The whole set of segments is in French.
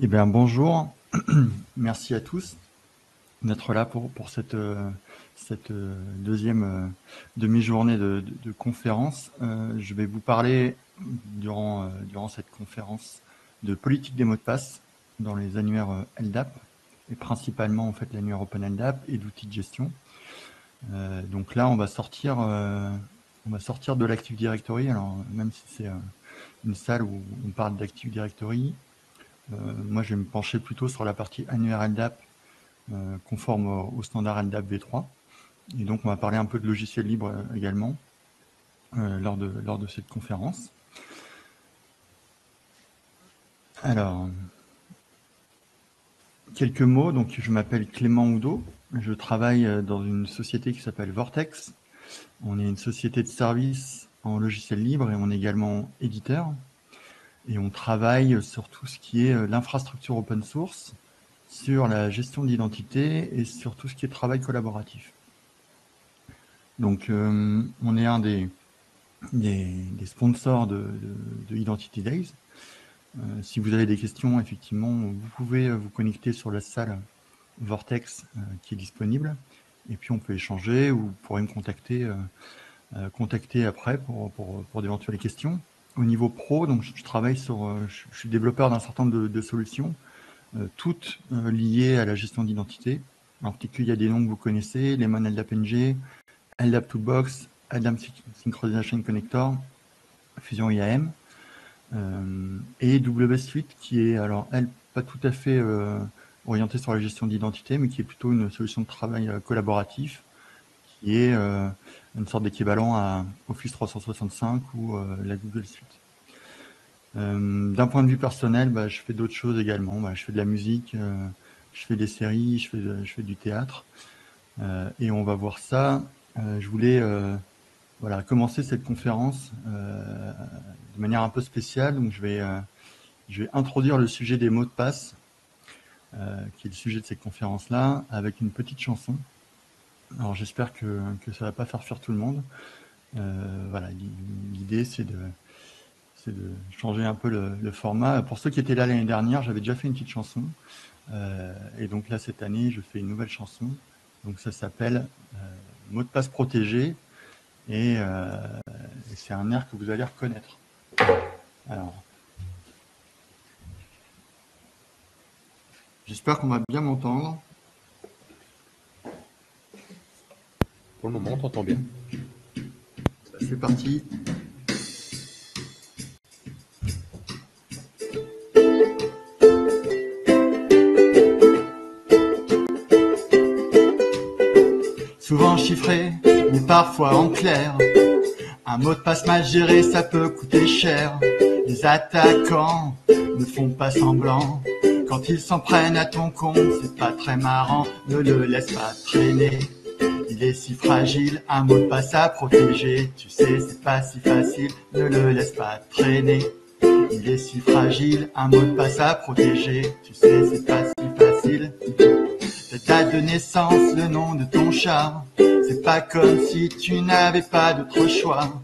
Eh bien, bonjour. Merci à tous d'être là pour cette deuxième demi-journée de conférence. Je vais vous parler durant cette conférence de politique des mots de passe dans les annuaires LDAP et principalement en fait l'annuaire OpenLDAP et d'outils de gestion. Donc là, on va sortir de l'Active Directory. Alors même si c'est une salle où on parle d'Active Directory, moi, je vais me pencher plutôt sur la partie annuaire LDAP conforme au standard LDAP v3. Et donc, on va parler un peu de logiciels libres également lors de cette conférence. Alors, quelques mots. Donc, je m'appelle Clément Oudot. Je travaille dans une société qui s'appelle Vortex. On est une société de services en logiciels libres et on est également éditeur. Et on travaille sur tout ce qui est l'infrastructure open source, sur la gestion d'identité et sur tout ce qui est travail collaboratif. Donc, on est un des sponsors de Identity Days. Si vous avez des questions, effectivement, vous pouvez vous connecter sur la salle Vortex qui est disponible. Et puis, on peut échanger ou vous pourrez me contacter après pour d'éventuelles questions. Au niveau pro, donc je travaille je suis développeur d'un certain nombre de solutions, toutes liées à la gestion d'identité. En particulier, il y a des noms que vous connaissez, Lemon LDAP NG, LDAP Toolbox, LDAP Synchronization Connector, Fusion IAM, et WS Suite qui est, alors elle, pas tout à fait orientée sur la gestion d'identité, mais qui est plutôt une solution de travail collaboratif, qui est une sorte d'équivalent à Office 365 ou la Google Suite. D'un point de vue personnel, je fais d'autres choses également. Je fais de la musique, je fais des séries, je fais du théâtre. Et on va voir ça. Je voulais commencer cette conférence de manière un peu spéciale. Donc je vais introduire le sujet des mots de passe, qui est le sujet de cette conférence-là, avec une petite chanson. Alors j'espère que ça va pas faire fuir tout le monde. L'idée c'est de changer un peu le format. Pour ceux qui étaient là l'année dernière, j'avais déjà fait une petite chanson. Et donc là, cette année, je fais une nouvelle chanson. Donc ça s'appelle Mot de passe protégé. Et c'est un air que vous allez reconnaître. Alors, j'espère qu'on va bien m'entendre. Pour le moment, on t'entend bien. C'est parti. Souvent chiffré, mais parfois en clair. Un mot de passe mal géré, ça peut coûter cher. Les attaquants ne font pas semblant. Quand ils s'en prennent à ton compte, c'est pas très marrant. Ne le laisse pas traîner. Il est si fragile, un mot de passe à protéger. Tu sais, c'est pas si facile. Ne le laisse pas traîner. Il est si fragile, un mot de passe à protéger. Tu sais, c'est pas si facile. Ta date de naissance, le nom de ton chat. C'est pas comme si tu n'avais pas d'autre choix.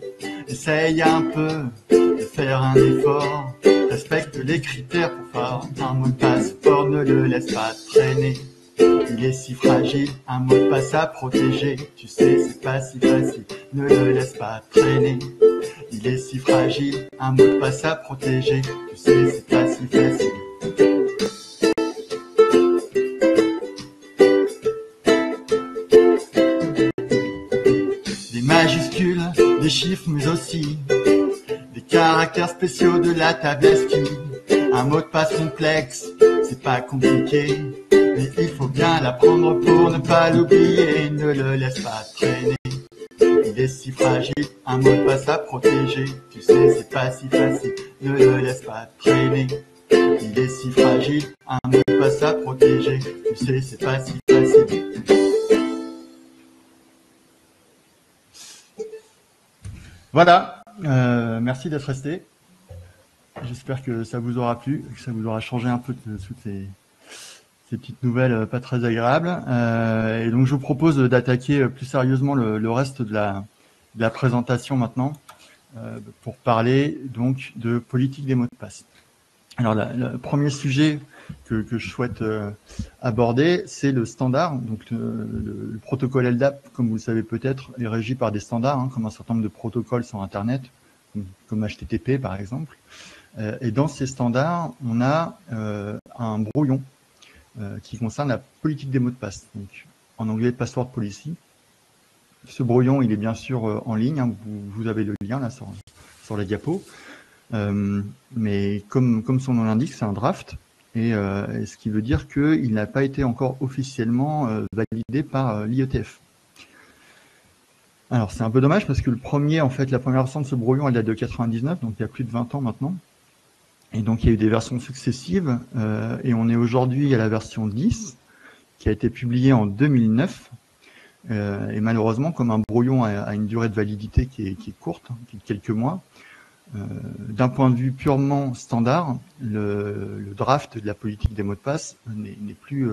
Essaye un peu de faire un effort. Respecte les critères pour faire un mot de passe fort. Ne le laisse pas traîner. Il est si fragile, un mot de passe à protéger. Tu sais, c'est pas si facile. Ne le laisse pas traîner. Il est si fragile, un mot de passe à protéger. Tu sais, c'est pas si facile. Des majuscules, des chiffres, mais aussi des caractères spéciaux de la table ASCII. Un mot de passe complexe, c'est pas compliqué, mais il faut bien l'apprendre pour ne pas l'oublier. Ne le laisse pas traîner. Il est si fragile, un mot de passe à protéger. Tu sais, c'est pas si facile. Ne le laisse pas traîner. Il est si fragile, un mot de passe à protéger. Tu sais, c'est pas si facile. Voilà, merci d'être resté. J'espère que ça vous aura plu, que ça vous aura changé un peu de toutes ces petites nouvelles pas très agréables. Et donc je vous propose d'attaquer plus sérieusement le reste de la présentation maintenant. pour parler donc de politique des mots de passe. Alors, le premier sujet que je souhaite aborder, c'est le standard. Donc, le protocole LDAP, comme vous le savez peut-être, est régi par des standards, comme un certain nombre de protocoles sur Internet, comme HTTP par exemple. Et dans ces standards, on a un brouillon qui concerne la politique des mots de passe. Donc, en anglais, Password Policy. Ce brouillon, il est bien sûr en ligne. Vous avez le lien là sur la diapo. Mais comme son nom l'indique, c'est un draft, et ce qui veut dire qu'il n'a pas été encore officiellement validé par l'IETF. Alors c'est un peu dommage parce que la première version de ce brouillon, elle date de 99, donc il y a plus de 20 ans maintenant. Et donc il y a eu des versions successives, et on est aujourd'hui à la version 10, qui a été publiée en 2009. Et malheureusement, comme un brouillon a une durée de validité qui est courte, qui est de quelques mois, d'un point de vue purement standard, le draft de la politique des mots de passe n'est plus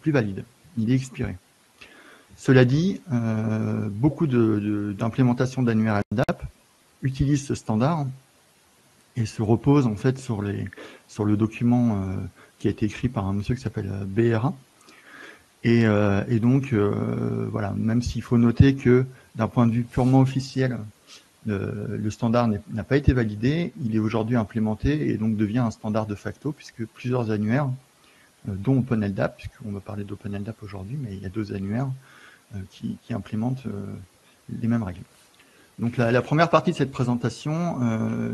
valide. Il est expiré. Cela dit, beaucoup d'implémentations d'annuaires LDAP utilisent ce standard et se reposent en fait sur le document qui a été écrit par un monsieur qui s'appelle BRA. Et donc, voilà, même s'il faut noter que d'un point de vue purement officiel, le standard n'a pas été validé, il est aujourd'hui implémenté et donc devient un standard de facto puisque plusieurs annuaires, dont OpenLDAP, puisqu'on va parler d'OpenLDAP aujourd'hui, mais il y a 2 annuaires qui implémentent les mêmes règles. Donc la première partie de cette présentation,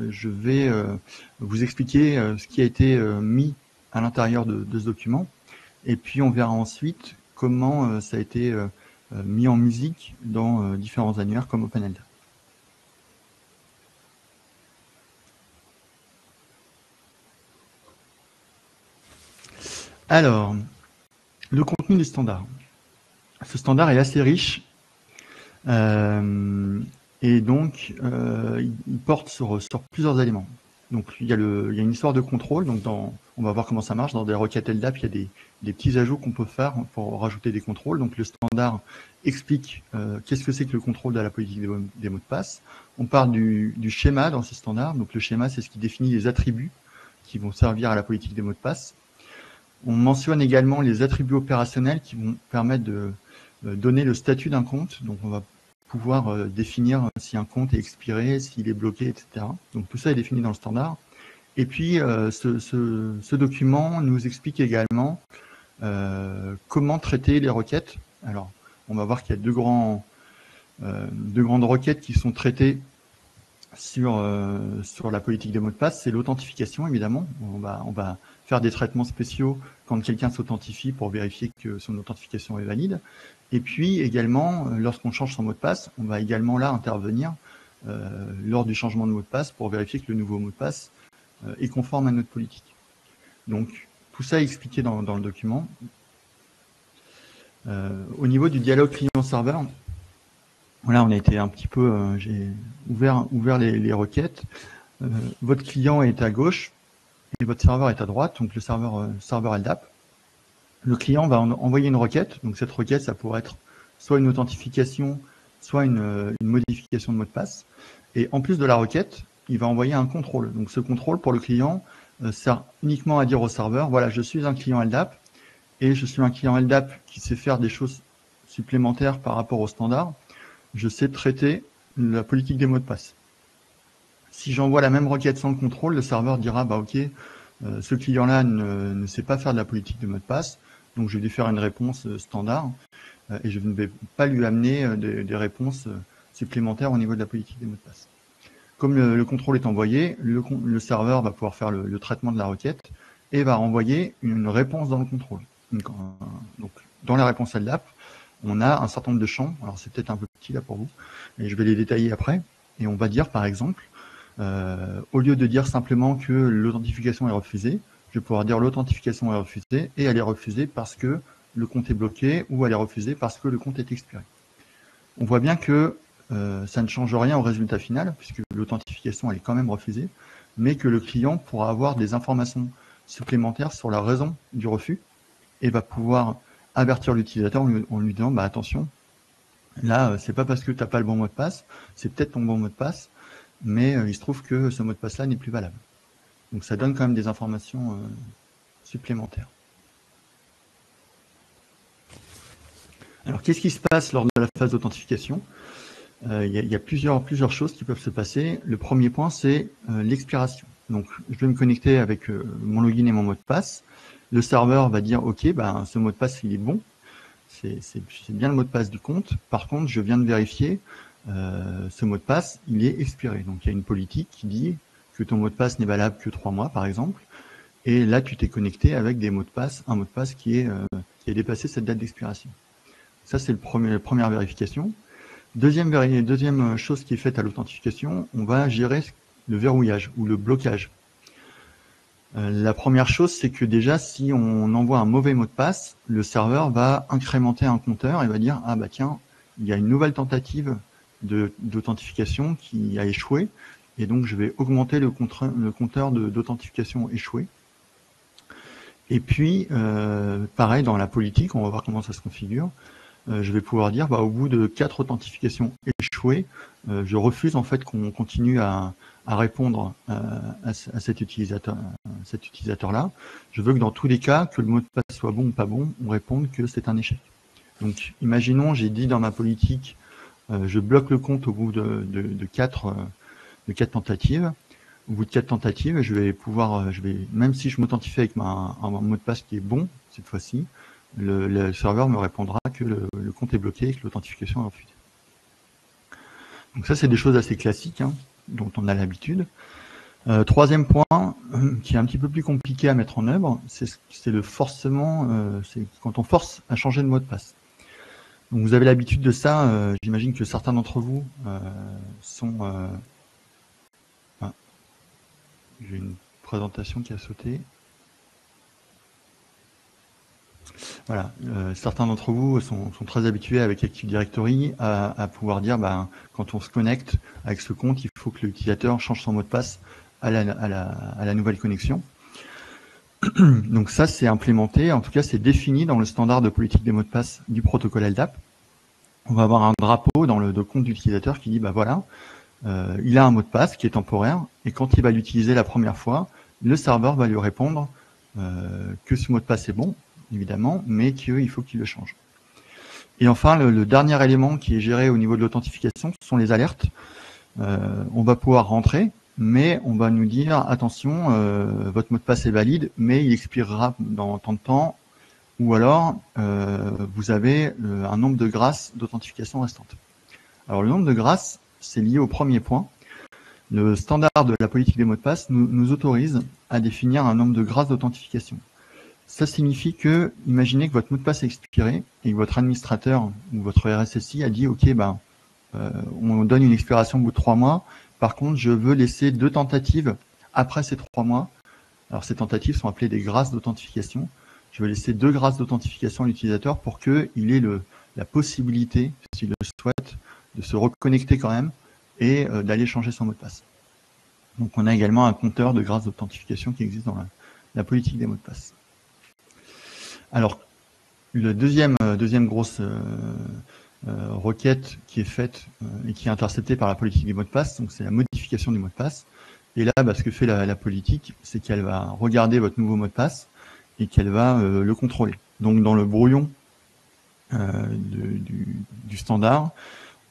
je vais vous expliquer ce qui a été mis à l'intérieur de ce document, et puis on verra ensuite comment ça a été mis en musique dans différents annuaires comme OpenLDAP. Alors, le contenu du standard. Ce standard est assez riche et donc il porte sur plusieurs éléments. Donc il y a une histoire de contrôle. Donc on va voir comment ça marche. Dans des requêtes LDAP, il y a des petits ajouts qu'on peut faire pour rajouter des contrôles. Donc le standard explique qu'est-ce que c'est que le contrôle de la politique des mots de passe. On parle du schéma dans ce standard. Donc le schéma, c'est ce qui définit les attributs qui vont servir à la politique des mots de passe. On mentionne également les attributs opérationnels qui vont permettre de donner le statut d'un compte. Donc, on va pouvoir définir si un compte est expiré, s'il est bloqué, etc. Donc, tout ça est défini dans le standard. Et puis, ce document nous explique également comment traiter les requêtes. Alors, on va voir qu'il y a deux grandes requêtes qui sont traitées sur la politique des mots de passe. C'est l'authentification, évidemment. On va faire des traitements spéciaux quand quelqu'un s'authentifie pour vérifier que son authentification est valide. Et puis également, lorsqu'on change son mot de passe, on va également là intervenir lors du changement de mot de passe pour vérifier que le nouveau mot de passe est conforme à notre politique. Donc, tout ça est expliqué dans le document. Au niveau du dialogue client-serveur, voilà, on a été un petit peu, j'ai ouvert les requêtes. Votre client est à gauche et votre serveur est à droite, donc le serveur LDAP. Le client va envoyer une requête. Donc cette requête, ça pourrait être soit une authentification, soit une modification de mot de passe. Et en plus de la requête, il va envoyer un contrôle. Donc ce contrôle pour le client sert uniquement à dire au serveur, voilà, je suis un client LDAP et je suis un client LDAP qui sait faire des choses supplémentaires par rapport au standard. Je sais traiter la politique des mots de passe. Si j'envoie la même requête sans le contrôle, le serveur dira, bah ok, ce client-là ne sait pas faire de la politique de mot de passe, donc je vais lui faire une réponse standard et je ne vais pas lui amener des réponses supplémentaires au niveau de la politique des mots de passe. Comme le contrôle est envoyé, le serveur va pouvoir faire le traitement de la requête et va renvoyer une réponse dans le contrôle. Donc dans la réponse LDAP, on a un certain nombre de champs. Alors c'est peut-être un peu petit là pour vous, mais je vais les détailler après. Et on va dire par exemple, au lieu de dire simplement que l'authentification est refusée, je vais pouvoir dire l'authentification est refusée et elle est refusée parce que le compte est bloqué ou elle est refusée parce que le compte est expiré. On voit bien que ça ne change rien au résultat final puisque l'authentification elle est quand même refusée, mais que le client pourra avoir des informations supplémentaires sur la raison du refus et va pouvoir avertir l'utilisateur en lui disant bah attention, là c'est pas parce que tu n'as pas le bon mot de passe, c'est peut-être ton bon mot de passe, mais il se trouve que ce mot de passe-là n'est plus valable. Donc ça donne quand même des informations supplémentaires. Alors qu'est-ce qui se passe lors de la phase d'authentification? Il y a plusieurs choses qui peuvent se passer. Le premier point, c'est l'expiration. Donc je vais me connecter avec mon login et mon mot de passe. Le serveur va dire OK, ben, ce mot de passe il est bon, c'est bien le mot de passe du compte. Par contre, je viens de vérifier, ce mot de passe il est expiré. Donc il y a une politique qui dit que ton mot de passe n'est valable que 3 mois par exemple. Et là, tu t'es connecté avec un mot de passe qui a dépassé cette date d'expiration. Ça, c'est la première vérification. Deuxième chose qui est faite à l'authentification, on va gérer le verrouillage ou le blocage. La première chose, c'est que déjà, si on envoie un mauvais mot de passe, le serveur va incrémenter un compteur et va dire « Ah bah tiens, il y a une nouvelle tentative d'authentification qui a échoué, et donc je vais augmenter le compteur d'authentification échoué. » Et puis, pareil, dans la politique, on va voir comment ça se configure. Je vais pouvoir dire, au bout de 4 authentifications échouées, je refuse en fait qu'on continue à répondre à cet utilisateur-là. Je veux que dans tous les cas, que le mot de passe soit bon ou pas bon, on réponde que c'est un échec. Donc, imaginons, j'ai dit dans ma politique, je bloque le compte au bout de 4 tentatives. Au bout de 4 tentatives, même si je m'authentifie avec un mot de passe qui est bon cette fois-ci, le serveur me répondra que le compte est bloqué et que l'authentification est refusée. Donc ça, c'est des choses assez classiques, dont on a l'habitude. Troisième point, qui est un petit peu plus compliqué à mettre en œuvre, c'est le forcement, c'est quand on force à changer de mot de passe. Donc vous avez l'habitude de ça, j'imagine que certains d'entre vous sont... J'ai une présentation qui a sauté. Voilà, certains d'entre vous sont très habitués avec Active Directory à pouvoir dire, quand on se connecte avec ce compte, il faut que l'utilisateur change son mot de passe à la nouvelle connexion. Donc ça, c'est implémenté, en tout cas, c'est défini dans le standard de politique des mots de passe du protocole LDAP. On va avoir un drapeau dans le compte d'utilisateur qui dit, voilà, il a un mot de passe qui est temporaire, et quand il va l'utiliser la première fois, le serveur va lui répondre que ce mot de passe est bon, évidemment, mais qu'il faut qu'il le change. Et enfin, le dernier élément qui est géré au niveau de l'authentification, ce sont les alertes. On va pouvoir rentrer, mais on va nous dire, attention, votre mot de passe est valide, mais il expirera dans tant de temps, ou alors vous avez un nombre de grâces d'authentification restante. Alors le nombre de grâces, c'est lié au premier point. Le standard de la politique des mots de passe nous autorise à définir un nombre de grâces d'authentification. Ça signifie que, imaginez que votre mot de passe est expiré et que votre administrateur ou votre RSSI a dit, OK, on donne une expiration au bout de 3 mois. Par contre, je veux laisser 2 tentatives après ces 3 mois. Alors, ces tentatives sont appelées des grâces d'authentification. Je vais laisser 2 grâces d'authentification à l'utilisateur pour qu'il ait la possibilité, s'il le souhaite, de se reconnecter quand même et d'aller changer son mot de passe. Donc, on a également un compteur de grâces d'authentification qui existe dans la politique des mots de passe. Alors, le deuxième grosse requête qui est faite et qui est interceptée par la politique des mots de passe, donc c'est la modification du mot de passe. Et là, ce que fait la politique, c'est qu'elle va regarder votre nouveau mot de passe et qu'elle va le contrôler. Donc, dans le brouillon du standard,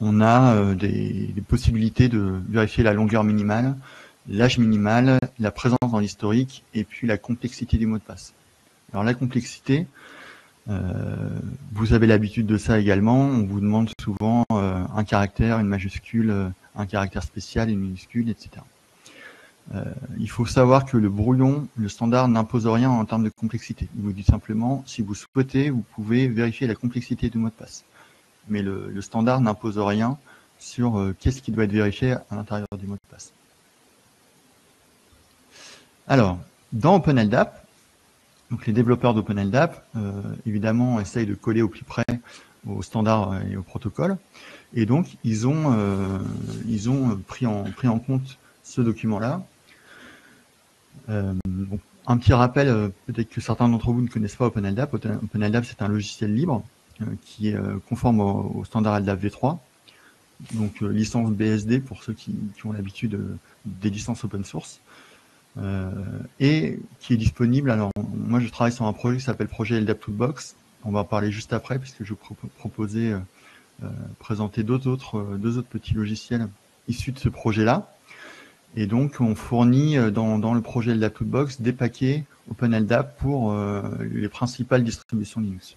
on a des possibilités de vérifier la longueur minimale, l'âge minimal, la présence dans l'historique et puis la complexité du mot de passe. Alors la complexité, vous avez l'habitude de ça également, on vous demande souvent un caractère, une majuscule, un caractère spécial, une minuscule, etc. Il faut savoir que le brouillon, le standard n'impose rien en termes de complexité. Il vous dit simplement, si vous souhaitez, vous pouvez vérifier la complexité du mot de passe. Mais le standard n'impose rien sur qu'est-ce qui doit être vérifié à l'intérieur du mot de passe. Alors, dans OpenLDAP, donc les développeurs d'OpenLDAP, évidemment, essayent de coller au plus près aux standards et au protocole. Et donc, ils ont pris en compte ce document-là. Un petit rappel, peut-être que certains d'entre vous ne connaissent pas OpenLDAP. OpenLDAP, c'est un logiciel libre qui est conforme au standard LDAP v3. donc licence BSD pour ceux qui ont l'habitude des licences open source, et qui est disponible. Alors, moi, je travaille sur un projet qui s'appelle projet LDAP Toolbox. On va en parler juste après, puisque je vais proposer présenter deux autres petits logiciels issus de ce projet-là. Et donc, on fournit dans le projet LDAP Toolbox des paquets OpenLDAP pour les principales distributions Linux.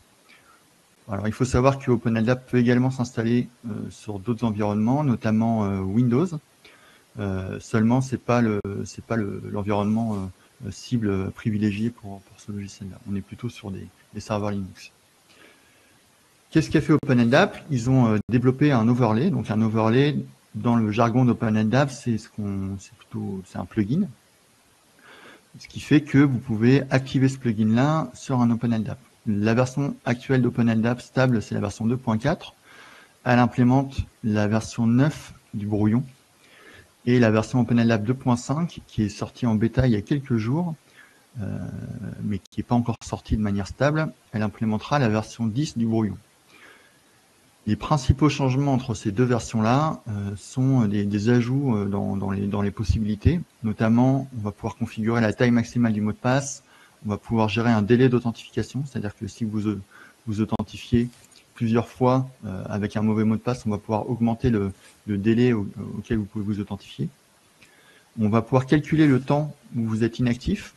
Alors, il faut savoir que OpenLDAP peut également s'installer sur d'autres environnements, notamment Windows. Seulement, c'est pas l'environnement cible privilégié pour ce logiciel-là. On est plutôt sur des serveurs Linux. Qu'est-ce qu'a fait OpenLDAP? Ils ont développé un overlay. Donc, un overlay, dans le jargon d'OpenLDAP, c'est un plugin. Ce qui fait que vous pouvez activer ce plugin-là sur un OpenLDAP. La version actuelle d'OpenLDAP stable, c'est la version 2.4. Elle implémente la version 9 du brouillon. Et la version OpenLDAP 2.5, qui est sortie en bêta il y a quelques jours, mais qui n'est pas encore sortie de manière stable, elle implémentera la version 10 du brouillon. Les principaux changements entre ces deux versions-là sont des ajouts dans les possibilités. Notamment, on va pouvoir configurer la taille maximale du mot de passe. On va pouvoir gérer un délai d'authentification, c'est-à-dire que si vous authentifiez plusieurs fois avec un mauvais mot de passe, on va pouvoir augmenter le délai auquel vous pouvez vous authentifier. On va pouvoir calculer le temps où vous êtes inactif.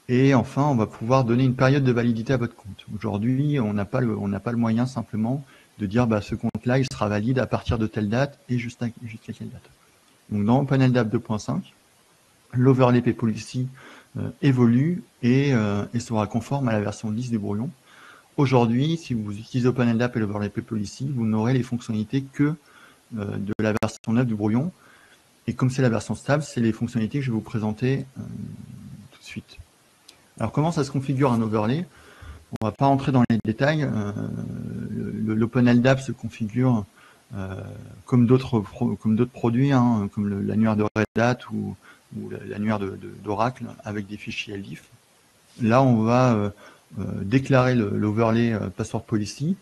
Et enfin, on va pouvoir donner une période de validité à votre compte. Aujourd'hui, on n'a pas le moyen simplement de dire ce compte-là, il sera valide à partir de telle date et jusqu'à quelle date. Donc dans OpenLDAP 2.5, l'overlay policy évolue et sera conforme à la version 10 du brouillon. Aujourd'hui, si vous utilisez OpenLDAP et l'overlay policy, vous n'aurez les fonctionnalités que de la version 9 du brouillon. Et comme c'est la version stable, c'est les fonctionnalités que je vais vous présenter tout de suite. Alors comment ça se configure un overlay? On ne va pas rentrer dans les détails. L'OpenLDAP se configure comme d'autres produits, comme l'annuaire de Red Hat ou l'annuaire d'Oracle avec des fichiers LDIF. Là, on va déclarer l'overlay password policy.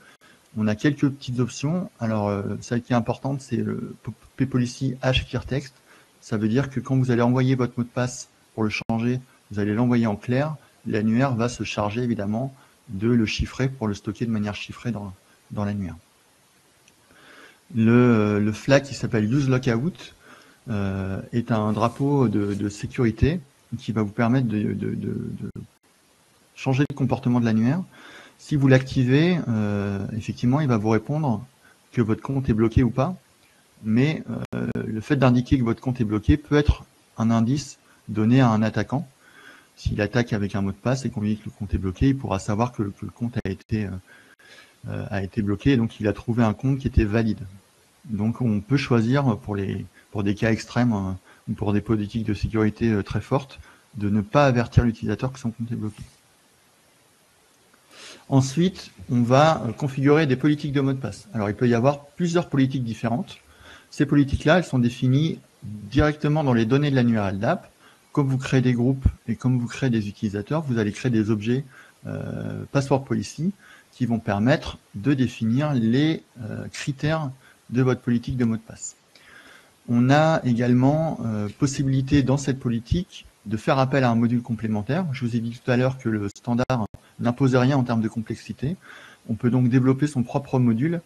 On a quelques petites options. Alors, celle qui est importante, c'est le policy hash clear text. Ça veut dire que quand vous allez envoyer votre mot de passe pour le changer, vous allez l'envoyer en clair. L'annuaire va se charger évidemment de le chiffrer pour le stocker de manière chiffrée dans l'annuaire. Le flag qui s'appelle useLockout est un drapeau de sécurité qui va vous permettre de changer le comportement de l'annuaire. Si vous l'activez, effectivement, il va vous répondre que votre compte est bloqué ou pas. Mais le fait d'indiquer que votre compte est bloqué peut être un indice donné à un attaquant. S'il attaque avec un mot de passe et qu'on lui dit que le compte est bloqué, il pourra savoir que le compte a été bloqué, donc il a trouvé un compte qui était valide. Donc on peut choisir pour des cas extrêmes ou pour des politiques de sécurité très fortes de ne pas avertir l'utilisateur que son compte est bloqué. Ensuite, on va configurer des politiques de mot de passe. Alors il peut y avoir plusieurs politiques différentes. Ces politiques-là, elles sont définies directement dans les données de l'annuaire LDAP. Comme vous créez des groupes et comme vous créez des utilisateurs, vous allez créer des objets password policy qui vont permettre de définir les critères de votre politique de mot de passe. On a également possibilité dans cette politique de faire appel à un module complémentaire. Je vous ai dit tout à l'heure que le standard n'imposait rien en termes de complexité. On peut donc développer son propre module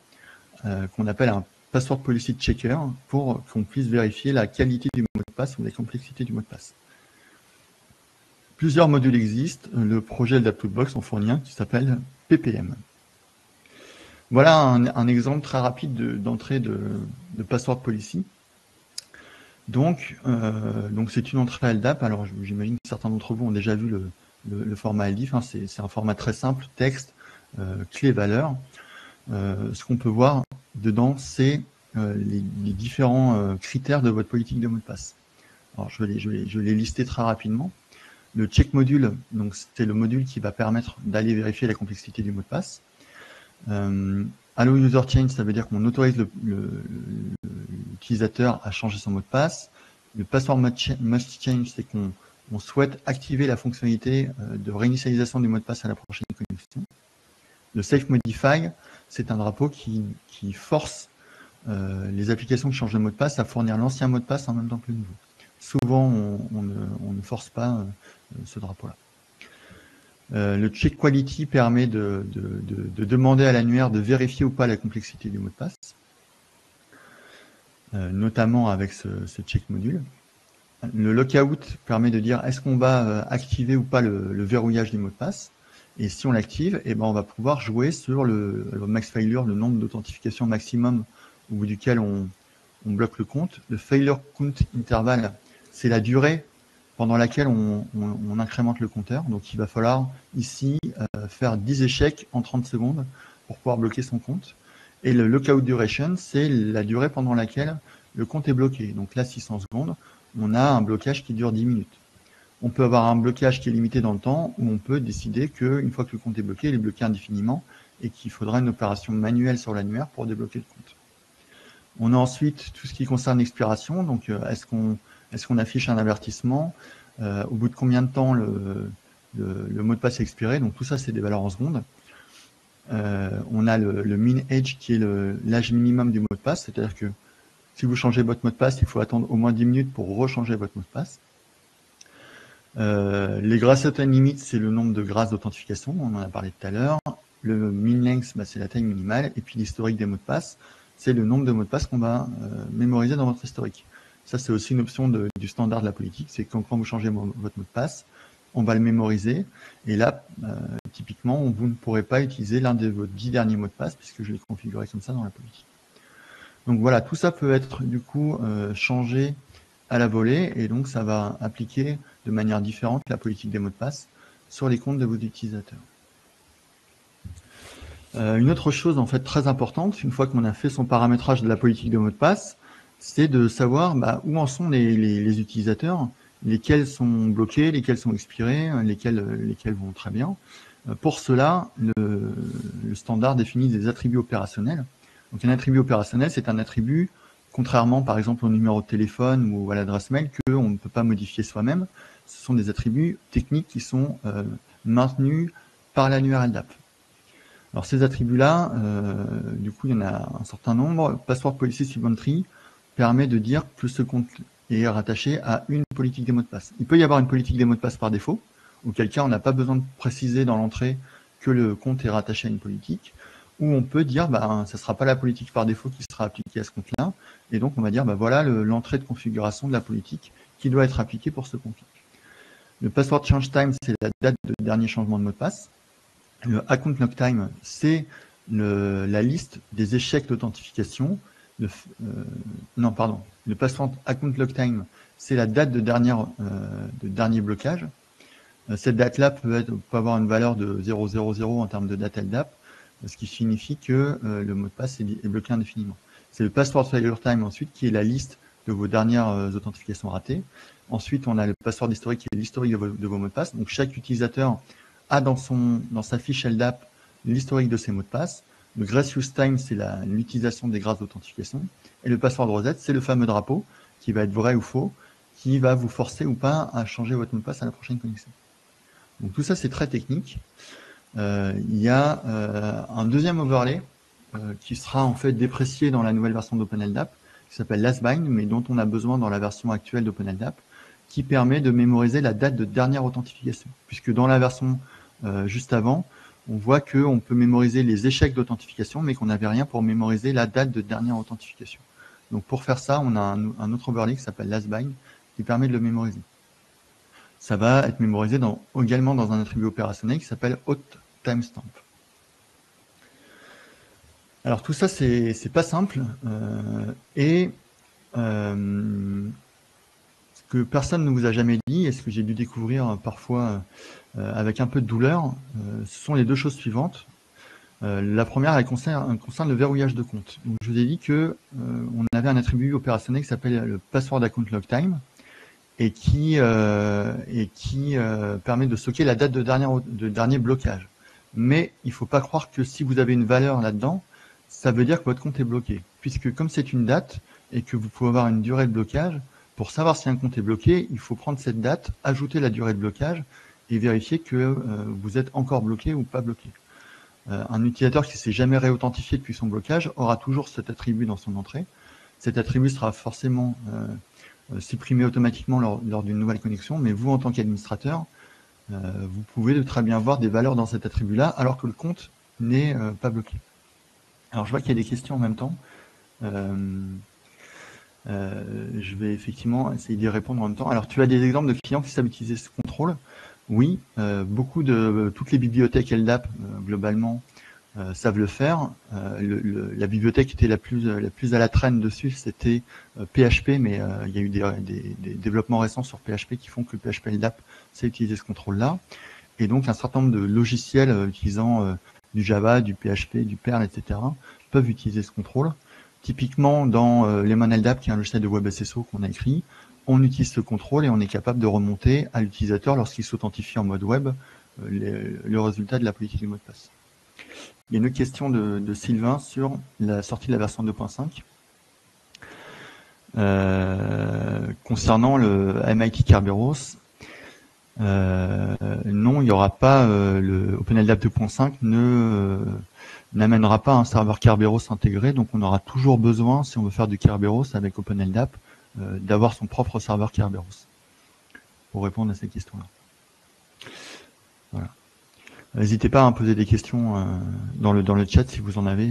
qu'on appelle un password policy checker pour qu'on puisse vérifier la qualité du mot de passe ou la complexité du mot de passe. Plusieurs modules existent. Le projet LDAP Toolbox en fournit un qui s'appelle PPM. Voilà un exemple très rapide d'entrée de password policy. Donc c'est une entrée LDAP. Alors j'imagine que certains d'entre vous ont déjà vu le format LDIF. C'est un format très simple, texte, clé, valeur. Ce qu'on peut voir dedans, c'est les différents critères de votre politique de mot de passe. Alors je vais les lister très rapidement. Le check module, donc c'est le module qui va permettre d'aller vérifier la complexité du mot de passe. Allow user change, ça veut dire qu'on autorise l'utilisateur à changer son mot de passe. Le password must change, c'est qu'on souhaite activer la fonctionnalité de réinitialisation du mot de passe à la prochaine connexion. Le safe modify, c'est un drapeau qui force les applications qui changent de mot de passe à fournir l'ancien mot de passe en même temps que le nouveau. Souvent, on ne force pas ce drapeau-là. Le check quality permet de demander à l'annuaire de vérifier ou pas la complexité du mot de passe, notamment avec ce check module. Le lockout permet de dire est-ce qu'on va activer ou pas le verrouillage du mot de passe. Et si on l'active, eh ben on va pouvoir jouer sur le max failure, le nombre d'authentifications maximum au bout duquel on bloque le compte. Le failure count interval, c'est la durée pendant laquelle on incrémente le compteur. Donc il va falloir ici faire 10 échecs en 30 secondes pour pouvoir bloquer son compte. Et le lockout duration, c'est la durée pendant laquelle le compte est bloqué. Donc là, 600 secondes, on a un blocage qui dure 10 minutes. On peut avoir un blocage qui est limité dans le temps, ou on peut décider qu'une fois que le compte est bloqué, il est bloqué indéfiniment et qu'il faudra une opération manuelle sur l'annuaire pour débloquer le compte. On a ensuite tout ce qui concerne l'expiration. Donc, est-ce qu'on affiche un avertissement au bout de combien de temps le mot de passe est expiré? Donc, tout ça, c'est des valeurs en secondes. On a le min age qui est l'âge minimum du mot de passe, c'est-à-dire que si vous changez votre mot de passe, il faut attendre au moins 10 minutes pour rechanger votre mot de passe. Les grâce time limit, c'est le nombre de grâces d'authentification, on en a parlé tout à l'heure. Le min length, c'est la taille minimale. Et puis l'historique des mots de passe, c'est le nombre de mots de passe qu'on va mémoriser dans votre historique. Ça, c'est aussi une option du standard de la politique, c'est que quand vous changez votre mot de passe, on va le mémoriser. Et là, typiquement, vous ne pourrez pas utiliser l'un de vos 10 derniers mots de passe, puisque je l'ai configuré comme ça dans la politique. Donc voilà, tout ça peut être du coup changé à la volée, et donc ça va appliquer de manière différente la politique des mots de passe sur les comptes de vos utilisateurs. Une autre chose en fait très importante, une fois qu'on a fait son paramétrage de la politique de mot de passe, c'est de savoir où en sont les utilisateurs, lesquels sont bloqués, lesquels sont expirés, lesquels vont très bien. Pour cela, le standard définit des attributs opérationnels. Donc un attribut opérationnel, c'est un attribut, contrairement par exemple au numéro de téléphone ou à l'adresse mail, qu'on ne peut pas modifier soi-même. Ce sont des attributs techniques qui sont maintenus par l'annuaire LDAP. Alors ces attributs-là, du coup, il y en a un certain nombre. Password Policy Subentry permet de dire que ce compte est rattaché à une politique des mots de passe. Il peut y avoir une politique des mots de passe par défaut, auquel cas on n'a pas besoin de préciser dans l'entrée que le compte est rattaché à une politique, ou on peut dire ça ne sera pas la politique par défaut qui sera appliquée à ce compte-là, et donc on va dire voilà l'entrée de configuration de la politique qui doit être appliquée pour ce compte-là. Le password change time, c'est la date de dernier changement de mot de passe. Le account lock time, c'est la liste des échecs d'authentification. Le password account lock time, c'est la date de dernier blocage. Cette date-là peut avoir une valeur de 000 en termes de date LDAP, ce qui signifie que le mot de passe est bloqué indéfiniment. C'est le password failure time ensuite, qui est la liste de vos dernières authentifications ratées. Ensuite, on a le password historique, qui est l'historique de vos mots de passe. Donc, chaque utilisateur a dans sa fiche LDAP l'historique de ses mots de passe. Le grace use time, c'est l'utilisation des grâces d'authentification. Et le password reset, c'est le fameux drapeau qui va être vrai ou faux, qui va vous forcer ou pas à changer votre mot de passe à la prochaine connexion. Donc tout ça, c'est très technique. Il y a un deuxième overlay qui sera en fait déprécié dans la nouvelle version d'OpenLDAP, qui s'appelle lastbind, mais dont on a besoin dans la version actuelle d'OpenLDAP, qui permet de mémoriser la date de dernière authentification. Puisque dans la version juste avant, on voit qu'on peut mémoriser les échecs d'authentification, mais qu'on n'avait rien pour mémoriser la date de dernière authentification. Donc pour faire ça, on a un autre overlay qui s'appelle lastbind, qui permet de le mémoriser. Ça va être mémorisé également dans un attribut opérationnel qui s'appelle hotTimestamp. Alors tout ça, c'est pas simple, et ce que personne ne vous a jamais dit, et ce que j'ai dû découvrir parfois avec un peu de douleur, ce sont les deux choses suivantes. La première, elle concerne le verrouillage de compte. Donc, je vous ai dit que on avait un attribut opérationnel qui s'appelle le password account log time, et qui permet de stocker la date de dernier blocage. Mais il ne faut pas croire que si vous avez une valeur là-dedans, ça veut dire que votre compte est bloqué. Puisque comme c'est une date et que vous pouvez avoir une durée de blocage, pour savoir si un compte est bloqué, il faut prendre cette date, ajouter la durée de blocage et vérifier que vous êtes encore bloqué ou pas bloqué. Un utilisateur qui ne s'est jamais réauthentifié depuis son blocage aura toujours cet attribut dans son entrée. Cet attribut sera forcément supprimé automatiquement lors d'une nouvelle connexion, mais vous, en tant qu'administrateur, vous pouvez très bien voir des valeurs dans cet attribut-là, alors que le compte n'est pas bloqué. Alors, je vois qu'il y a des questions en même temps. Je vais effectivement essayer d'y répondre en même temps. Alors, tu as des exemples de clients qui savent utiliser ce contrôle? Oui, toutes les bibliothèques LDAP, globalement, savent le faire. La bibliothèque qui était la plus à la traîne dessus, c'était PHP, mais il y a eu des développements récents sur PHP qui font que le PHP LDAP sait utiliser ce contrôle-là. Et donc, un certain nombre de logiciels utilisant du Java, du PHP, du Perl, etc., peuvent utiliser ce contrôle. Typiquement, dans Lemon LDAP, qui est un logiciel de WebSSO qu'on a écrit, on utilise ce contrôle et on est capable de remonter à l'utilisateur, lorsqu'il s'authentifie en mode web, le résultat de la politique de mot de passe. Il y a une autre question de Sylvain sur la sortie de la version 2.5. Concernant le MIT Kerberos, non, il n'y aura pas, le OpenLDAP 2.5 n'amènera pas un serveur Kerberos intégré, donc on aura toujours besoin, si on veut faire du Kerberos avec OpenLDAP, d'avoir son propre serveur Kerberos, pour répondre à ces questions-là. Voilà. N'hésitez pas à poser des questions dans le chat si vous en avez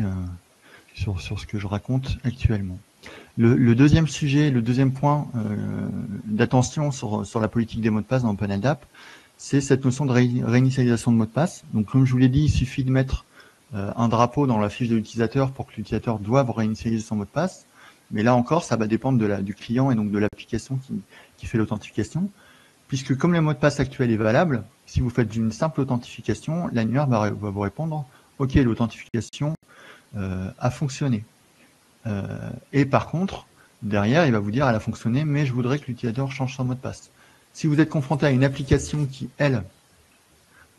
sur ce que je raconte actuellement. Le deuxième sujet, le deuxième point d'attention sur la politique des mots de passe dans OpenLDAP, c'est cette notion de réinitialisation de mots de passe. Donc, comme je vous l'ai dit, il suffit de mettre un drapeau dans la fiche de l'utilisateur pour que l'utilisateur doive réinitialiser son mot de passe. Mais là encore, ça va dépendre du client et donc de l'application qui fait l'authentification. Puisque comme le mot de passe actuel est valable, si vous faites une simple authentification, l'annuaire va vous répondre « Ok, l'authentification a fonctionné ». Et par contre, derrière, il va vous dire « Elle a fonctionné, mais je voudrais que l'utilisateur change son mot de passe ». Si vous êtes confronté à une application qui, elle,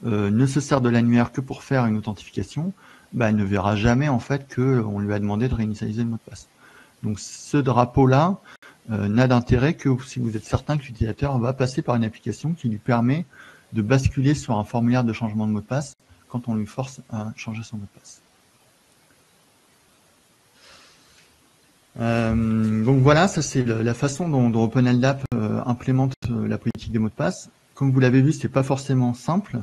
ne se sert de l'annuaire que pour faire une authentification, elle ne verra jamais en fait qu'on lui a demandé de réinitialiser le mot de passe. Donc ce drapeau-là n'a d'intérêt que si vous êtes certain que l'utilisateur va passer par une application qui lui permet de basculer sur un formulaire de changement de mot de passe quand on lui force à changer son mot de passe. Donc voilà, ça c'est la façon dont OpenLDAP implémente la politique des mots de passe. Comme vous l'avez vu, c'est pas forcément simple,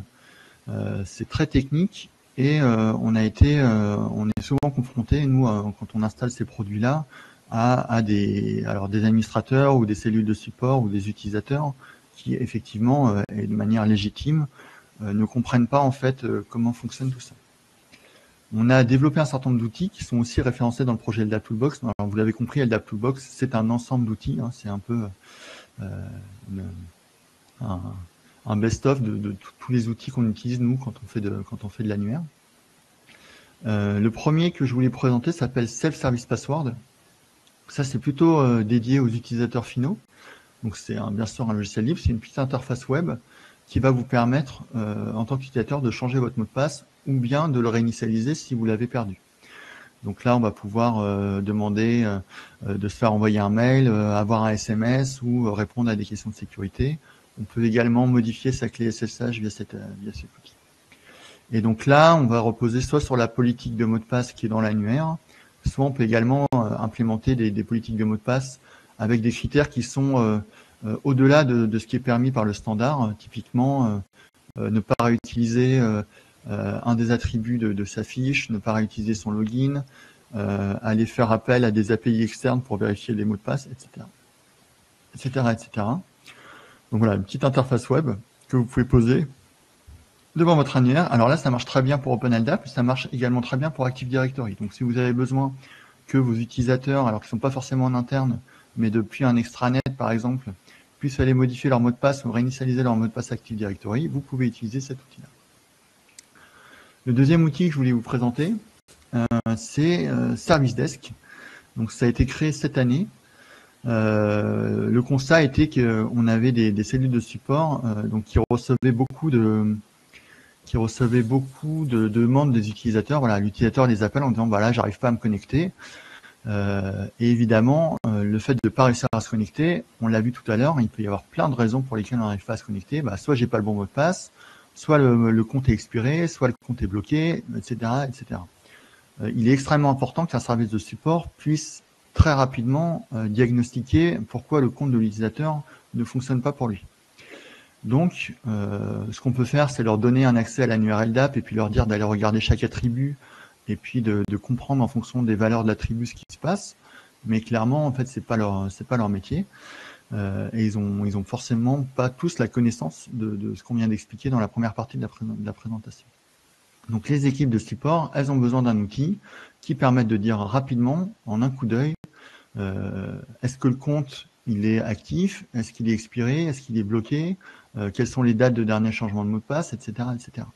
c'est très technique et on est souvent confronté, nous, quand on installe ces produits-là, à des administrateurs ou des cellules de support ou des utilisateurs qui effectivement, et de manière légitime, ne comprennent pas en fait comment fonctionne tout ça. On a développé un certain nombre d'outils qui sont aussi référencés dans le projet LDAP Toolbox. Alors, vous l'avez compris, LDAP Toolbox, c'est un ensemble d'outils, hein, c'est un peu un best-of de tous les outils qu'on utilise, nous, quand on fait de l'annuaire. Le premier que je voulais présenter s'appelle Self-Service Password. Ça, c'est plutôt dédié aux utilisateurs finaux. Donc, c'est bien sûr un logiciel libre, c'est une petite interface web qui va vous permettre, en tant qu'utilisateur, de changer votre mot de passe ou bien de le réinitialiser si vous l'avez perdu. Donc là, on va pouvoir demander de se faire envoyer un mail, avoir un SMS ou répondre à des questions de sécurité. On peut également modifier sa clé SSH via cet outil. Et donc là, on va reposer soit sur la politique de mot de passe qui est dans l'annuaire, soit on peut également implémenter des politiques de mot de passe avec des critères qui sont au-delà de ce qui est permis par le standard. Typiquement, ne pas réutiliser un des attributs de sa fiche, ne pas réutiliser son login, aller faire appel à des API externes pour vérifier les mots de passe, etc. etc. Donc voilà, une petite interface web que vous pouvez poser devant votre annuaire. Alors là, ça marche très bien pour OpenLDAP, ça marche également très bien pour Active Directory. Donc si vous avez besoin que vos utilisateurs, alors qu'ils ne sont pas forcément en interne, mais depuis un extranet par exemple, puissent aller modifier leur mot de passe ou réinitialiser leur mot de passe Active Directory, vous pouvez utiliser cet outil-là. Le deuxième outil que je voulais vous présenter, c'est Service Desk. Donc ça a été créé cette année. Le constat était qu'on avait des cellules de support donc qui recevaient beaucoup de demandes des utilisateurs. Voilà, l'utilisateur les appelle en disant voilà, j'arrive pas à me connecter. Et évidemment, le fait de ne pas réussir à se connecter, on l'a vu tout à l'heure, il peut y avoir plein de raisons pour lesquelles on n'arrive pas à se connecter. Soit j'ai pas le bon mot de passe, soit le compte est expiré, soit le compte est bloqué, etc., etc. Il est extrêmement important qu'un service de support puisse très rapidement diagnostiquer pourquoi le compte de l'utilisateur ne fonctionne pas pour lui. Donc, ce qu'on peut faire, c'est leur donner un accès à l'annuaire LDAP et puis leur dire d'aller regarder chaque attribut et puis de comprendre en fonction des valeurs de l'attribut ce qui se passe. Mais clairement, en fait, c'est pas leur métier. Et ils ont forcément pas tous la connaissance de ce qu'on vient d'expliquer dans la première partie de la présentation. Donc, les équipes de support, elles ont besoin d'un outil qui permette de dire rapidement, en un coup d'œil, est-ce que le compte il est actif, est-ce qu'il est expiré, est-ce qu'il est bloqué, quelles sont les dates de dernier changement de mot de passe, etc., etc.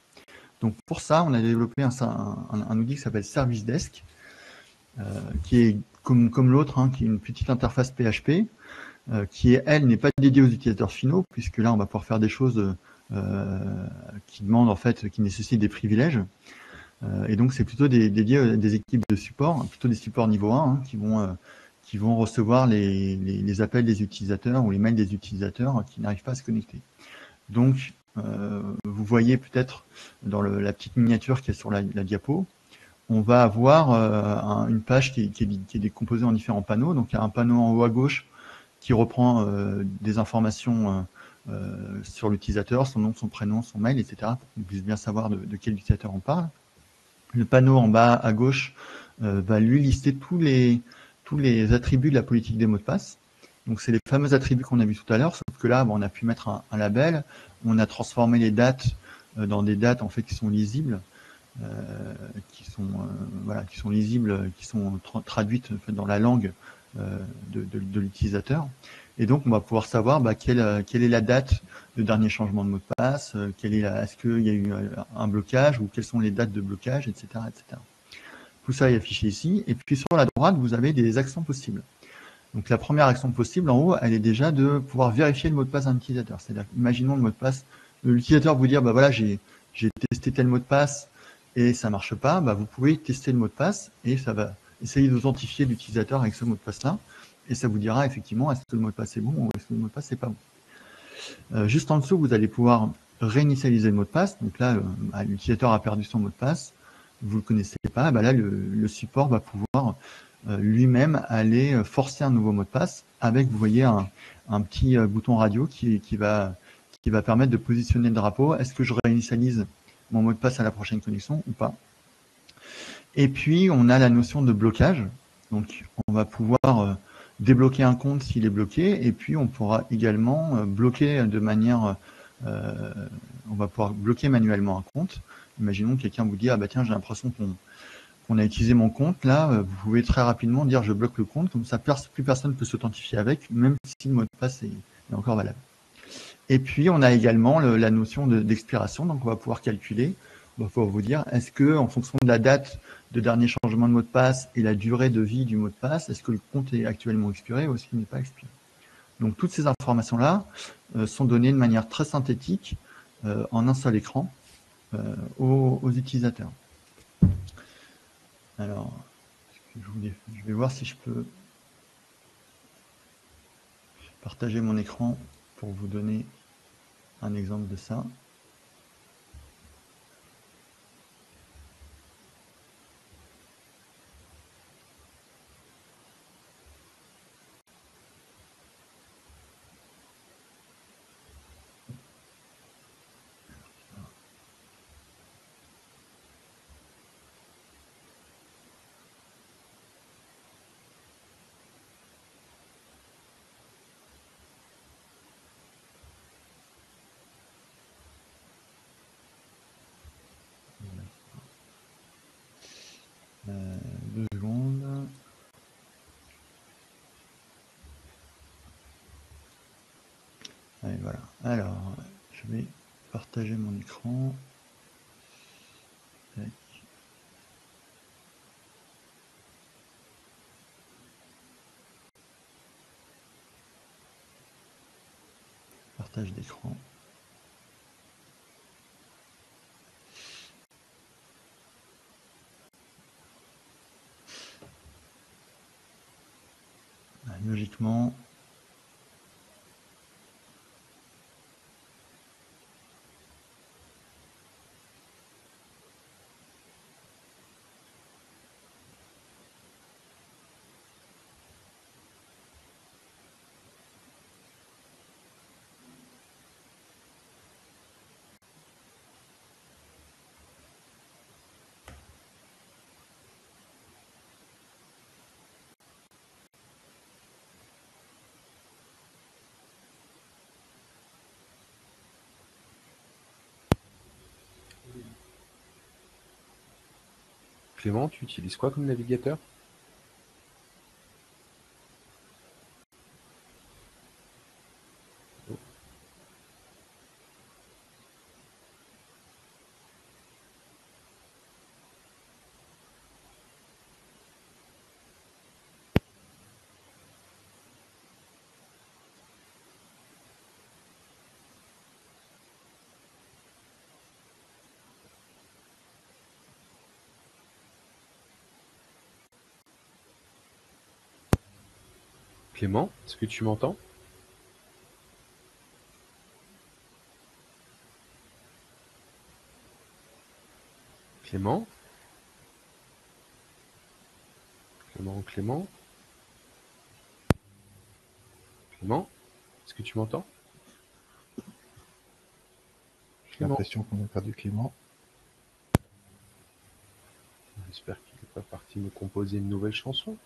Donc pour ça, on a développé un outil qui s'appelle Service Desk, qui est comme l'autre, hein, qui est une petite interface PHP, qui elle n'est pas dédiée aux utilisateurs finaux, puisque là on va pouvoir faire des choses qui demandent en fait, qui nécessitent des privilèges. Et donc c'est plutôt dédié à des équipes de support, plutôt des supports niveau 1, hein, qui vont recevoir les appels des utilisateurs ou les mails des utilisateurs qui n'arrivent pas à se connecter. Donc, vous voyez peut-être dans la petite miniature qui est sur la diapo, on va avoir une page qui est décomposée en différents panneaux. Donc, il y a un panneau en haut à gauche qui reprend des informations sur l'utilisateur, son nom, son prénom, son mail, etc., pour qu'on puisse bien savoir de quel utilisateur on parle. Le panneau en bas à gauche va lui lister tous les attributs de la politique des mots de passe. Donc c'est les fameux attributs qu'on a vus tout à l'heure, sauf que là, on a pu mettre un label, on a transformé les dates dans des dates en fait qui sont lisibles, qui sont lisibles, qui sont traduites en fait, dans la langue de l'utilisateur. Et donc on va pouvoir savoir quelle est la date de dernier changement de mot de passe, est-ce qu'il y a eu un blocage ou quelles sont les dates de blocage, etc., etc. Tout ça est affiché ici. Et puis sur la droite, vous avez des actions possibles. Donc la première action possible en haut, elle est déjà de pouvoir vérifier le mot de passe d'un utilisateur. C'est-à-dire, imaginons le mot de passe, l'utilisateur vous dire, voilà, j'ai testé tel mot de passe et ça marche pas, vous pouvez tester le mot de passe et ça va essayer d'authentifier l'utilisateur avec ce mot de passe-là. Et ça vous dira effectivement, est-ce que le mot de passe est bon ou est-ce que le mot de passe n'est pas bon. Juste en dessous, vous allez pouvoir réinitialiser le mot de passe. Donc là, l'utilisateur a perdu son mot de passe, vous ne le connaissez pas, là, le support va pouvoir lui-même aller forcer un nouveau mot de passe avec, vous voyez, un petit bouton radio qui va permettre de positionner le drapeau. Est-ce que je réinitialise mon mot de passe à la prochaine connexion ou pas? Et puis, on a la notion de blocage. Donc, on va pouvoir débloquer un compte s'il est bloqué. Et puis, on pourra également bloquer de manière... on va pouvoir bloquer manuellement un compte. Imaginons que quelqu'un vous dit, tiens, j'ai l'impression qu'on a utilisé mon compte. Là, vous pouvez très rapidement dire, je bloque le compte. Comme ça, plus personne ne peut s'authentifier avec, même si le mot de passe est encore valable. Et puis, on a également la notion d'expiration. Donc, on va pouvoir calculer, on va pouvoir vous dire, est-ce que, en fonction de la date de dernier changement de mot de passe et la durée de vie du mot de passe, est-ce que le compte est actuellement expiré ou est-ce qu'il n'est pas expiré? Donc, toutes ces informations-là sont données de manière très synthétique en un seul écran aux utilisateurs. Alors, je vais voir si je peux partager mon écran pour vous donner un exemple de ça. Deux secondes. Allez, voilà. Alors, je vais partager mon écran. Tac. Partage d'écran. Logiquement, Clément, tu utilises quoi comme navigateur? Clément, est-ce que tu m'entends? Clément? Clément, Clément? Clément? Est-ce que tu m'entends? J'ai Clément? l'impression qu'on a perdu Clément. J'espère qu'il n'est pas parti me composer une nouvelle chanson.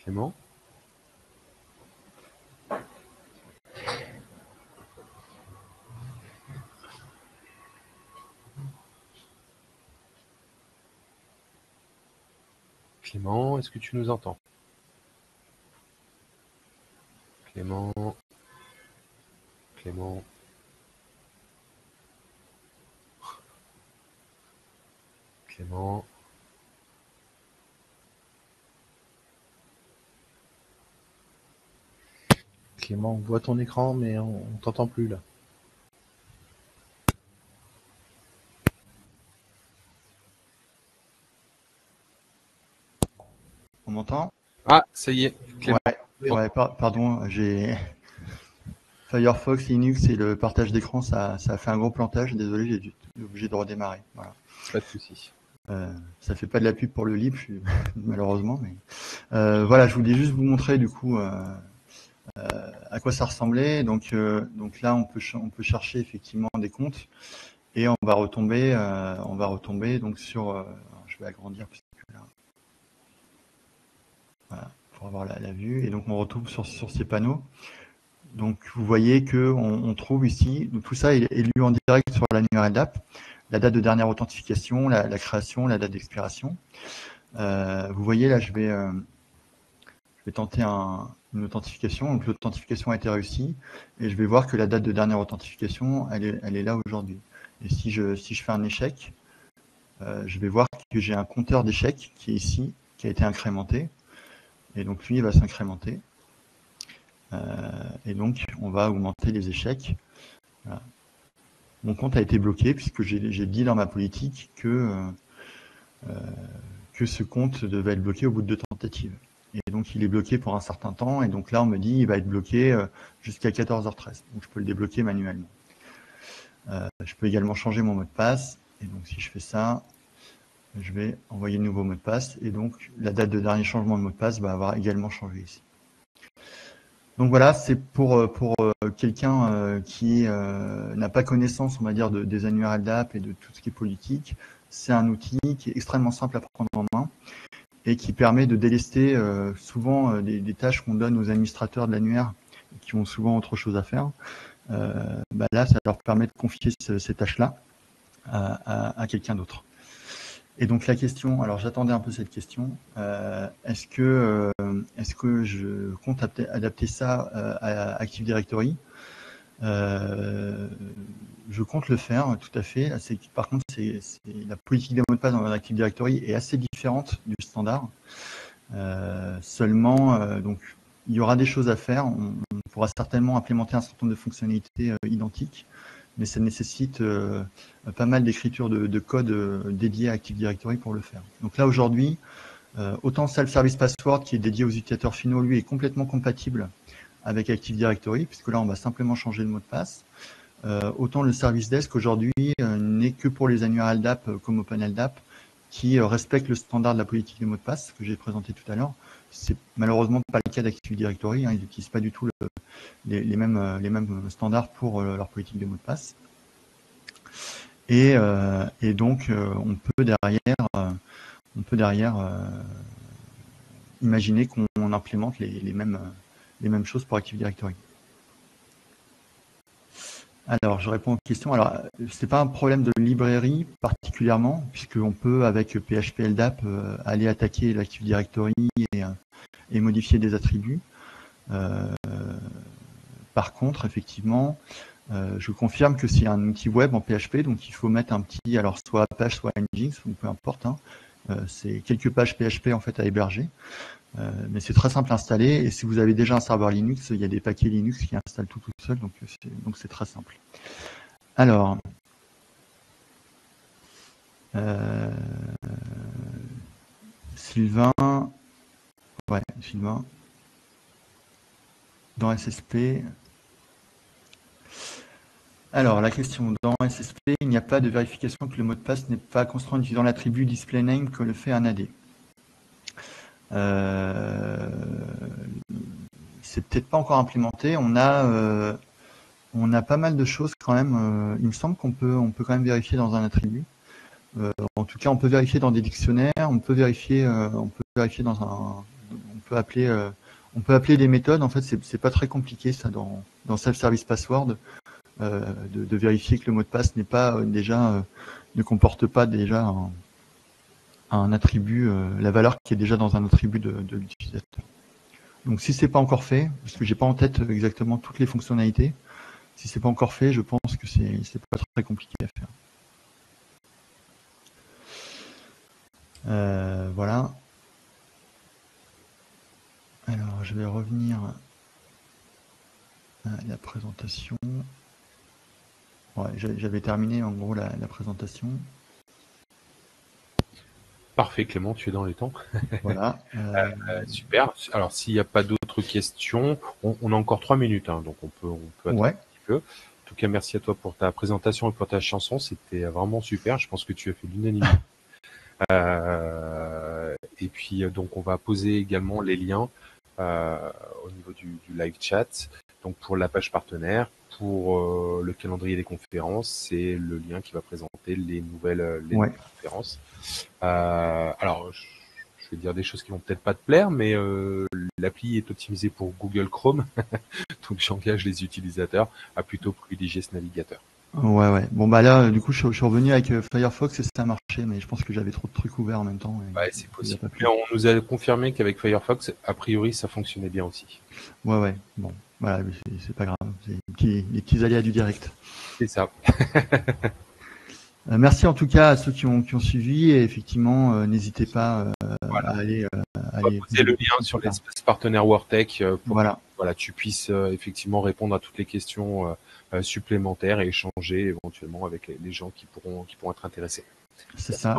Clément? Clément, est-ce que tu nous entends? Clément? Clément? Clément? Clément, on voit ton écran, mais on t'entend plus là. On m'entend? Ah, ça y est, Clément. Ouais, pardon, j'ai Firefox, Linux et le partage d'écran, ça a fait un gros plantage. Désolé, j'ai obligé de redémarrer. Voilà. Pas de souci. Ça fait pas de la pub pour le livre, malheureusement, mais voilà, je voulais juste vous montrer du coup à quoi ça ressemblait. Donc là, on peut chercher effectivement des comptes et on va retomber donc sur. Je vais agrandir parce que là, voilà, pour avoir la vue. Et donc on retrouve sur ces panneaux. Donc vous voyez que on trouve ici, donc tout ça est lu en direct sur l'annuaire LDAP, la date de dernière authentification, la création, la date d'expiration. Vous voyez là, je vais tenter une authentification. Donc l'authentification a été réussie et je vais voir que la date de dernière authentification, elle est là aujourd'hui. Et si je fais un échec, je vais voir que j'ai un compteur d'échecs qui est ici, qui a été incrémenté. Et donc lui, il va s'incrémenter. Et donc, on va augmenter les échecs. Voilà. Mon compte a été bloqué puisque j'ai dit dans ma politique que ce compte devait être bloqué au bout de 2 tentatives. Et donc, il est bloqué pour un certain temps. Et donc là, on me dit il va être bloqué jusqu'à 14h13. Donc, je peux le débloquer manuellement. Je peux également changer mon mot de passe. Et donc, si je fais ça, je vais envoyer le nouveau mot de passe. Et donc, la date de dernier changement de mot de passe va avoir également changé ici. Donc voilà, c'est pour quelqu'un qui n'a pas connaissance, on va dire, des annuaires LDAP et de tout ce qui est politique. C'est un outil qui est extrêmement simple à prendre en main et qui permet de délester souvent des tâches qu'on donne aux administrateurs de l'annuaire qui ont souvent autre chose à faire. Là, ça leur permet de confier ces tâches-là à quelqu'un d'autre. Et donc la question, alors j'attendais un peu cette question, est-ce que je compte adapter ça à Active Directory? Je compte le faire, tout à fait. Par contre, la politique des mots de passe dans Active Directory est assez différente du standard. Seulement, donc il y aura des choses à faire. On pourra certainement implémenter un certain nombre de fonctionnalités identiques, mais ça nécessite pas mal d'écriture de code dédié à Active Directory pour le faire. Donc là, aujourd'hui, autant Self-Service Password, qui est dédié aux utilisateurs finaux, lui, est complètement compatible avec Active Directory, puisque là, on va simplement changer le mot de passe. Autant le Service Desk, aujourd'hui, n'est que pour les annuaires LDAP comme OpenLDAP, qui respectent le standard de la politique des mots de passe que j'ai présenté tout à l'heure. C'est malheureusement pas le cas d'Active Directory, ils n'utilisent pas du tout les mêmes standards pour leur politique des mots de passe. Et donc, on peut derrière imaginer qu'on implémente les mêmes choses pour Active Directory. Alors, je réponds aux questions. Alors, c'est pas un problème de librairie particulièrement, puisqu'on peut, avec PHP LDAP, aller attaquer l'Active Directory et modifier des attributs. Par contre, effectivement, je confirme que c'est un outil web en PHP, donc il faut mettre un petit, alors soit Apache, soit Nginx, ou peu importe. Hein. C'est quelques pages PHP en fait à héberger. Mais c'est très simple à installer, et si vous avez déjà un serveur Linux, il y a des paquets Linux qui installent tout seul, donc c'est très simple. Alors, Sylvain, dans SSP. Alors, la question, dans SSP, il n'y a pas de vérification que le mot de passe n'est pas construit en utilisant l'attribut displayName que le fait un AD. C'est peut-être pas encore implémenté. On a pas mal de choses quand même. Il me semble qu'on peut quand même vérifier dans un attribut. En tout cas, on peut vérifier dans des dictionnaires. On peut vérifier dans un. On peut appeler des méthodes. En fait, c'est pas très compliqué ça dans Self-Service Password de vérifier que le mot de passe n'est pas ne comporte pas déjà un attribut, la valeur qui est déjà dans un attribut de l'utilisateur. Donc si c'est pas encore fait, parce que j'ai pas en tête exactement toutes les fonctionnalités, si c'est pas encore fait, je pense que c'est pas très compliqué à faire. Voilà. Alors je vais revenir à la présentation. Ouais, j'avais terminé en gros la présentation. Parfait, Clément, tu es dans les temps. Voilà. Super. Alors, s'il n'y a pas d'autres questions, on a encore 3 minutes, hein, donc on peut attendre un petit peu. En tout cas, merci à toi pour ta présentation et pour ta chanson. C'était vraiment super. Je pense que tu as fait l'unanimité. Et puis, donc, on va poser également les liens au niveau du live chat. Donc, pour la page partenaire, pour le calendrier des conférences, c'est le lien qui va présenter les nouvelles conférences. Alors, je vais dire des choses qui vont peut-être pas te plaire, mais l'appli est optimisée pour Google Chrome, donc j'engage les utilisateurs à plutôt privilégier ce navigateur. Ouais. Bon bah là, du coup, je suis revenu avec Firefox et ça a marché, mais je pense que j'avais trop de trucs ouverts en même temps. Ouais, c'est possible. Mais on nous a confirmé qu'avec Firefox, a priori, ça fonctionnait bien aussi. Ouais. Bon, voilà, c'est pas grave. C'est les petits aléas du direct. C'est ça. Merci en tout cas à ceux qui ont suivi et effectivement, n'hésitez pas Voilà. à aller. On va poser le lien sur l'espace partenaire WordTech pour que tu puisses effectivement répondre à toutes les questions supplémentaires et échanger éventuellement avec les gens qui pourront être intéressés. C'est ça.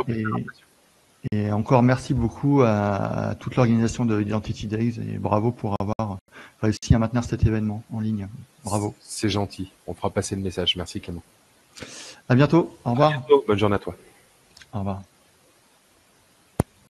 Et encore merci beaucoup à toute l'organisation de Identity Days et bravo pour avoir réussi à maintenir cet événement en ligne. Bravo. C'est gentil. On fera passer le message. Merci Clément. À bientôt. Au revoir. À bientôt. Bonne journée à toi. Au revoir.